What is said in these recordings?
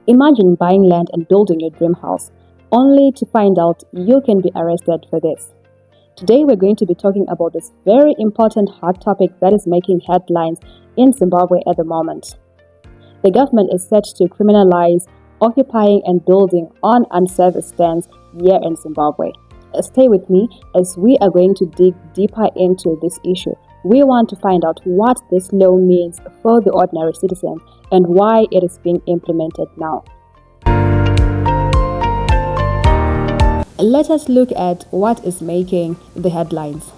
Imagine buying land and building your dream house, only to find out you can be arrested for this. Today we're going to be talking about this very important hot topic that is making headlines in Zimbabwe at the moment. The government is set to criminalize occupying and building on unserviced stands here in Zimbabwe. Stay with me as we are going to dig deeper into this issue. We want to find out what this law means for the ordinary citizen and why it is being implemented now. Let us look at what is making the headlines.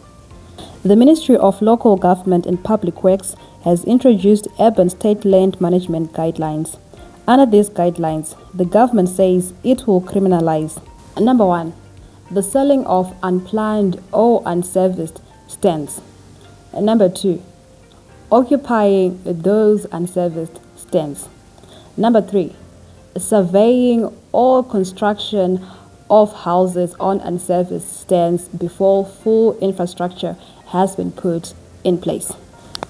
The Ministry of Local Government and Public Works has introduced urban state land management guidelines. Under these guidelines, the government says it will criminalize: number 1, the selling of unplanned or unserviced stands. Number 2, occupying those unserviced stands. Number 3, surveying or construction of houses on unserviced stands before full infrastructure has been put in place.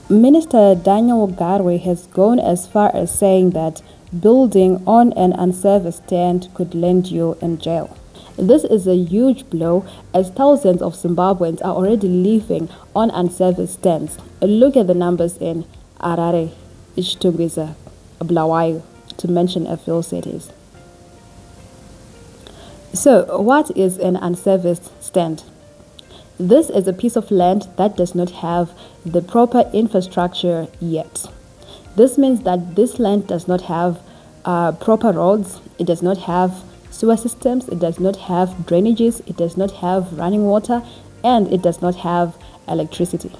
Minister Daniel Garwe has gone as far as saying that building on an unserviced stand could land you in jail. This is a huge blow as thousands of Zimbabweans are already living on unserviced stands. Look at the numbers in Harare, Chitungwiza, Bulawayo, to mention a few cities. So, what is an unserviced stand? This is a piece of land that does not have the proper infrastructure yet. This means that this land does not have proper roads, it does not have sewer systems, it does not have drainages, it does not have running water, and it does not have electricity.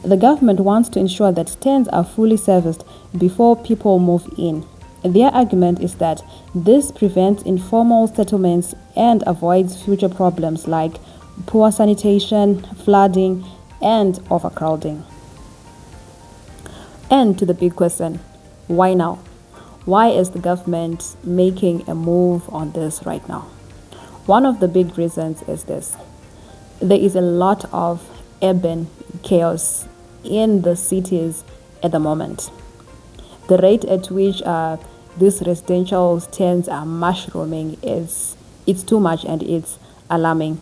The government wants to ensure that stands are fully serviced before people move in. Their argument is that this prevents informal settlements and avoids future problems like poor sanitation, flooding, and overcrowding. And to the big question, why now? Why is the government making a move on this right now? One of the big reasons is this. There is a lot of urban chaos in the cities at the moment. The rate at which these residential stands are mushrooming it's too much and it's alarming.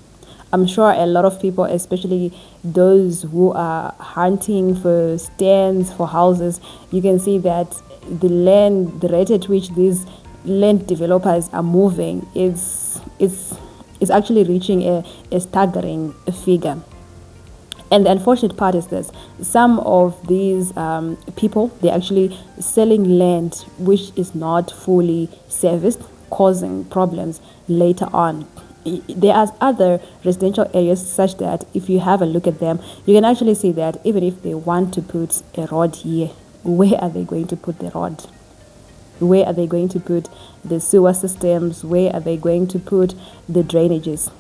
I'm sure a lot of people, especially those who are hunting for stands for houses, you can see that the rate at which these land developers are moving is actually reaching a staggering figure. And the unfortunate part is this: some of these people, they're actually selling land which is not fully serviced, causing problems later on. There are other residential areas such that if you have a look at them, you can actually see that even if they want to put a road here, where are they going to put the road? Where are they going to put the sewer systems? Where are they going to put the drainages?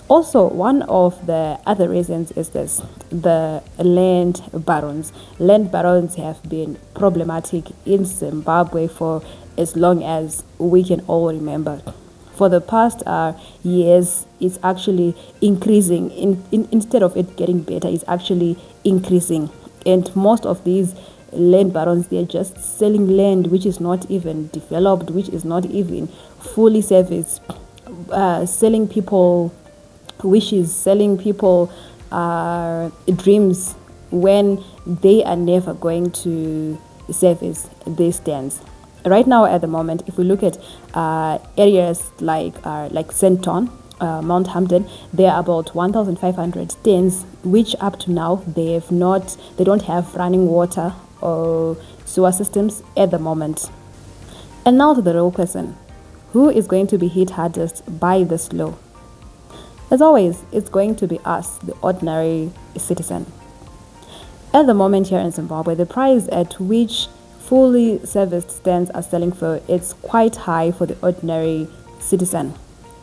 Also, one of the other reasons is this: the land barons. Land barons have been problematic in Zimbabwe for as long as we can all remember. For the past years, it's actually increasing. Instead of it getting better, it's actually increasing. And most of these land barons, they're just selling land which is not even developed, which is not even fully serviced, selling people wishes, selling people dreams when they are never going to service these stands. Right now, at the moment, if we look at areas like Senton, Mt Hampden, there are about 1,500 stands, which up to now they don't have running water or sewer systems at the moment. And now to the real question: who is going to be hit hardest by this law? As always, it's going to be us, the ordinary citizen. At the moment here in Zimbabwe, the price at which fully serviced stands are selling for, it's quite high for the ordinary citizen.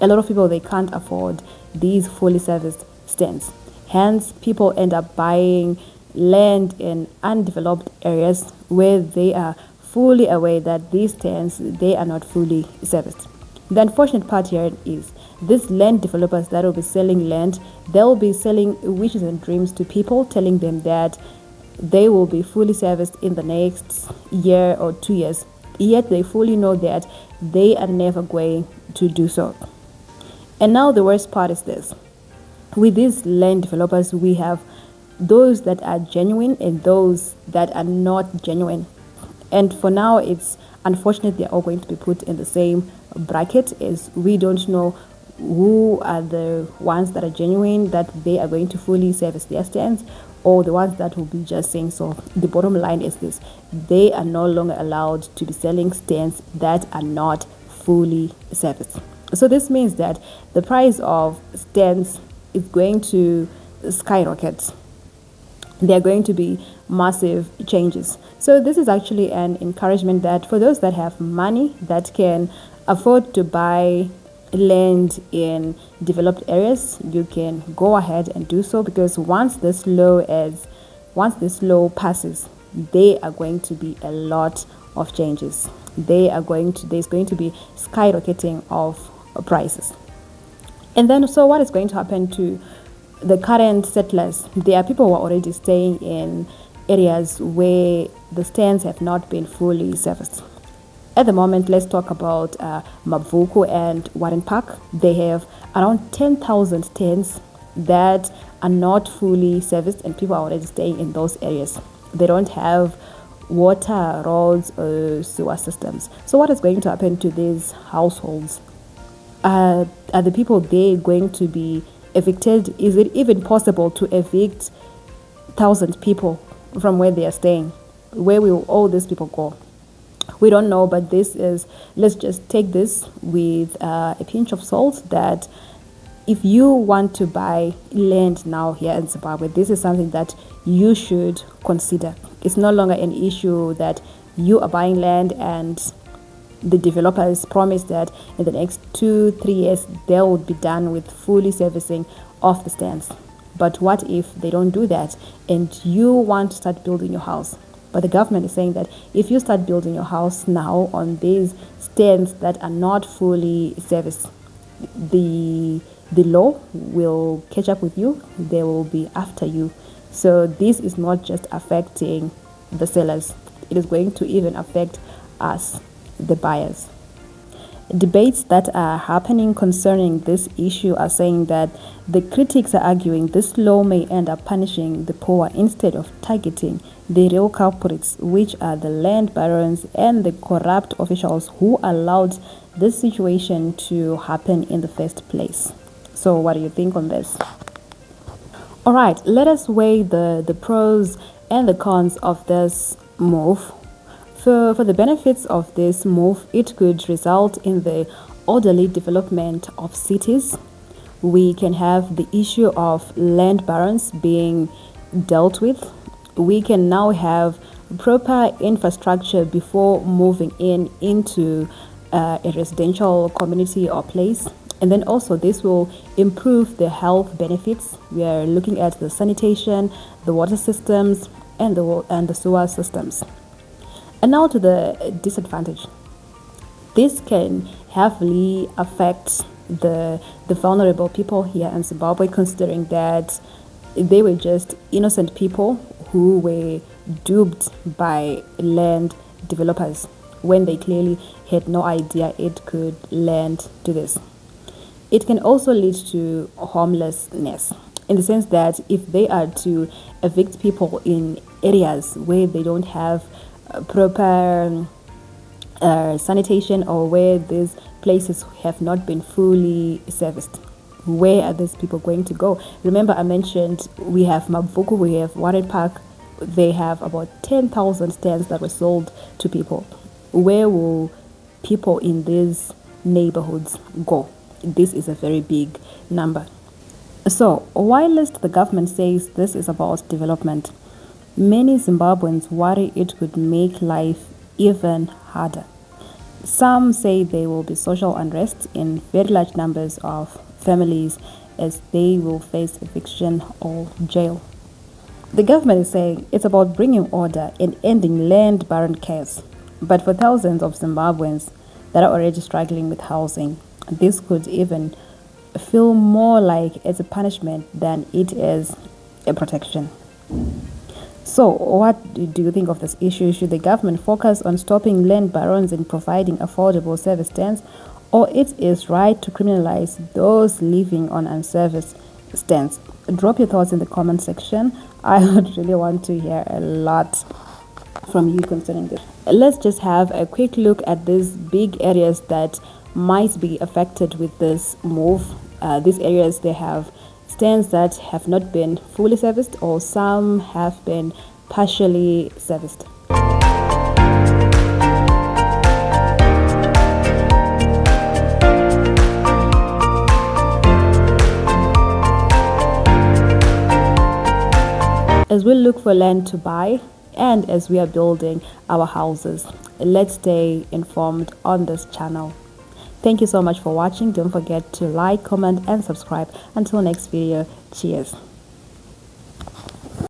A lot of people, they can't afford these fully serviced stands. Hence, people end up buying land in undeveloped areas where they are fully aware that these stands, they are not fully serviced. The unfortunate part here is these land developers that will be selling land, they'll be selling wishes and dreams to people, telling them that they will be fully serviced in the next year or 2 years. yet they fully know that they are never going to do so. And now the worst part is this. With these land developers, we have those that are genuine and those that are not genuine. And for now, it's unfortunate they're all going to be put in the same bracket, as we don't know who are the ones that are genuine, that they are going to fully service their stands, or the ones that will be just saying so. The bottom line is this: they are no longer allowed to be selling stands that are not fully serviced. So this means that the price of stands is going to skyrocket. There are going to be massive changes. So this is actually an encouragement that for those that have money, that can afford to buy land in developed areas, you can go ahead and do so, because once this law passes, there are going to be a lot of changes. There's going to be skyrocketing of prices. And then, so what is going to happen to the current settlers? There are people who are already staying in areas where the stands have not been fully serviced. At the moment, let's talk about Mabvuku and Warren Park. They have around 10,000 stands that are not fully serviced, and people are already staying in those areas. They don't have water, roads, or sewer systems. So what is going to happen to these households? Are the people there going to be evicted? Is it even possible to evict 1,000 people from where they are staying? Where will all these people go? We don't know, but let's just take this with a pinch of salt, that if you want to buy land now here in Zimbabwe, this is something that you should consider. It's no longer an issue that you are buying land and the developers promise that in the next 2-3 years they will be done with fully servicing of the stands. But what if they don't do that and you want to start building your house? But the government is saying that if you start building your house now on these stands that are not fully serviced, the law will catch up with you. They will be after you. So this is not just affecting the sellers. It is going to even affect us, the buyers. Debates that are happening concerning this issue are saying that the critics are arguing this law may end up punishing the poor instead of targeting the real culprits, which are the land barons and the corrupt officials who allowed this situation to happen in the first place. So what do you think on this? All right, let us weigh the pros and the cons of this move. For the benefits of this move, it could result in the orderly development of cities. We can have the issue of land barons being dealt with. We can now have proper infrastructure before moving into a residential community or place. And then also this will improve the health benefits. We are looking at the sanitation, the water systems, and the sewer systems. And now to the disadvantage. This can heavily affect the vulnerable people here in Zimbabwe, considering that they were just innocent people who were duped by land developers when they clearly had no idea it could land to this. It can also lead to homelessness, in the sense that if they are to evict people in areas where they don't have proper sanitation, or where these places have not been fully serviced, where are these people going to go? Remember, I mentioned we have Mabvuku, we have Warren Park. They have about 10,000 stands that were sold to people. Where will people in these neighborhoods go? This is a very big number. So whilst the government says this is about development, many Zimbabweans worry it could make life even harder. Some say there will be social unrest in very large numbers of families, as they will face eviction or jail. The government is saying it's about bringing order and ending land baron chaos. But for thousands of Zimbabweans that are already struggling with housing, this could even feel more like it's a punishment than it is a protection. So, what do you think of this issue? Should the government focus on stopping land barons and providing affordable service stands, or it is right to criminalize those living on unserviced stands? Drop your thoughts in the comment section. I would really want to hear a lot from you concerning this. Let's just have a quick look at these big areas that might be affected with this move. These areas, they have stands that have not been fully serviced, or some have been partially serviced. As we look for land to buy and as we are building our houses, let's stay informed on this channel. Thank you so much for watching. Don't forget to like, comment and subscribe. Until next video, cheers.